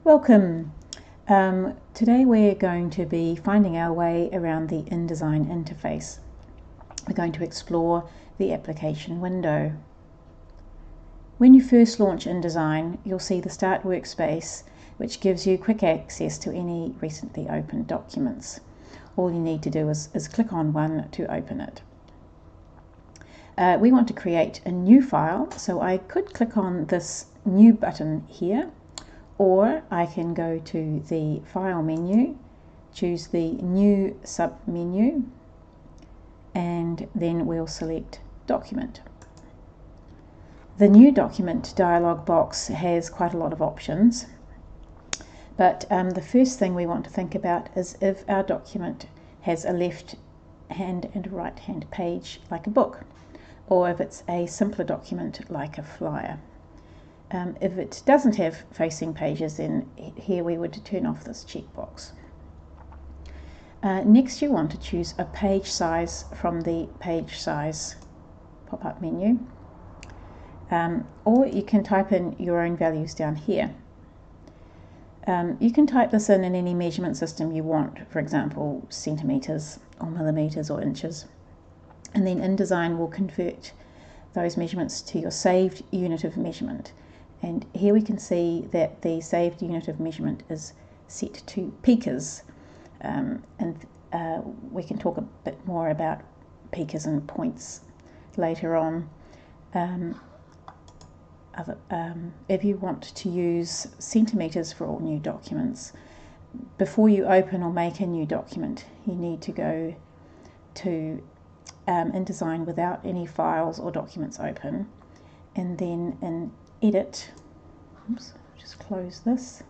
Welcome! Today we're going to be finding our way around the InDesign interface. We're going to explore the application window. When you first launch InDesign, you'll see the Start Workspace, which gives you quick access to any recently opened documents. All you need to do is click on one to open it. We want to create a new file, so I could click on this New button here, or I can go to the File menu, choose the New sub-menu, and then we'll select Document. The New Document dialog box has quite a lot of options, but the first thing we want to think about is if our document has a left hand and a right hand page like a book, or if it's a simpler document like a flyer. If it doesn't have facing pages, then here we would turn off this checkbox. Next, you want to choose a page size from the page size pop-up menu, or you can type in your own values down here. You can type this in any measurement system you want, for example centimeters or millimeters or inches, and then InDesign will convert those measurements to your saved unit of measurement. And here we can see that the saved unit of measurement is set to picas, and we can talk a bit more about picas and points later on. If you want to use centimeters for all new documents, before you open or make a new document, you need to go to InDesign without any files or documents open, and then in Edit, oops, just close this,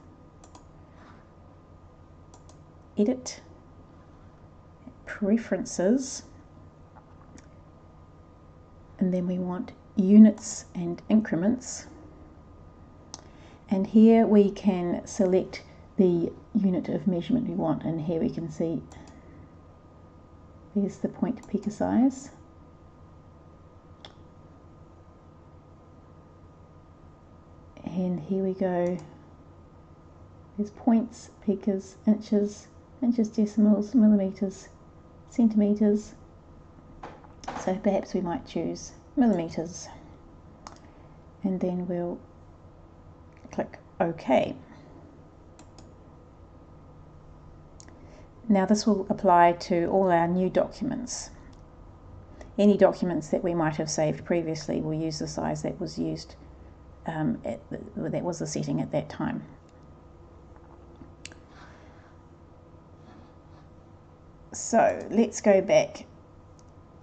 Edit, Preferences, and then we want Units and Increments, and here we can select the unit of measurement we want, and here we can see there's the point pica size. And here we go, there's points, picas, inches, decimals, millimeters, centimeters. So perhaps we might choose millimeters, and then we'll click OK. Now this will apply to all our new documents. Any documents that we might have saved previously will use the size that was used, that was the setting at that time. So let's go back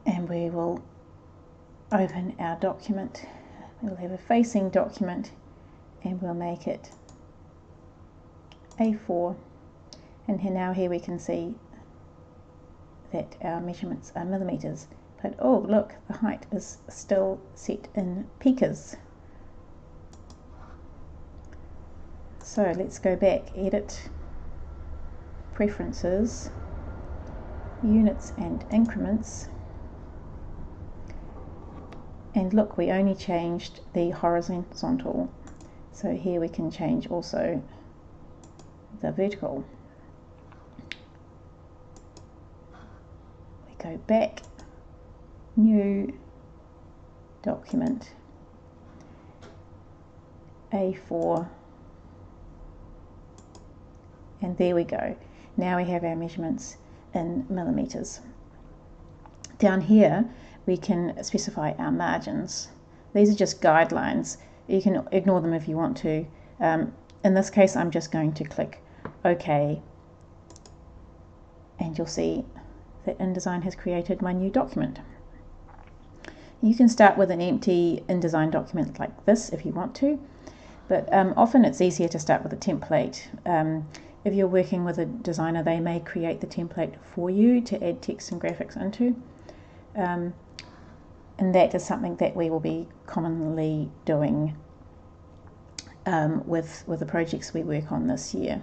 and we will open our document. We'll have a facing document and we'll make it A4, and now here we can see that our measurements are millimeters, but oh look, the height is still set in picas. So let's go back, Edit, Preferences, Units and Increments, and look, we only changed the horizontal, so here we can change also the vertical. We go back, New Document, A4, and there we go. Now we have our measurements in millimeters. Down here we can specify our margins. These are just guidelines. You can ignore them if you want to. In this case I'm just going to click OK, and you'll see that InDesign has created my new document. You can start with an empty InDesign document like this if you want to, but often it's easier to start with a template. If you're working with a designer, they may create the template for you to add text and graphics into, and that is something that we will be commonly doing with the projects we work on this year.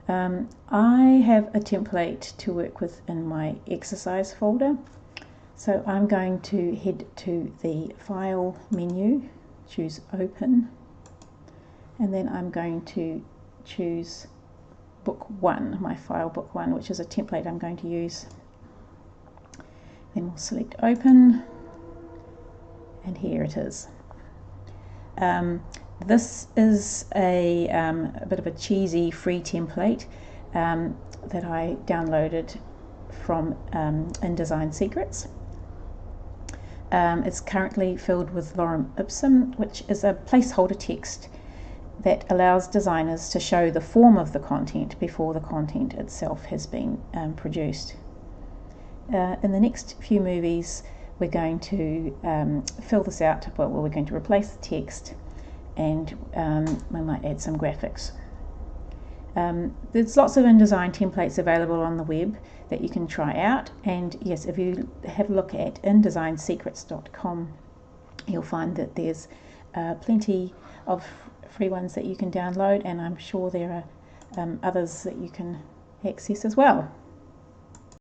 I have a template to work with in my exercise folder, so I'm going to head to the File menu, choose Open, and then I'm going to choose book 1, my file book 1, which is a template I'm going to use. Then we'll select open, and here it is. This is a bit of a cheesy free template that I downloaded from InDesign Secrets. It's currently filled with lorem ipsum, which is a placeholder text that allows designers to show the form of the content before the content itself has been produced. In the next few movies, we're going to fill this out. Well, we're going to replace the text, and we might add some graphics. There's lots of InDesign templates available on the web that you can try out, and yes, if you have a look at InDesignSecrets.com, you'll find that there's plenty of free ones that you can download, and I'm sure there are others that you can access as well.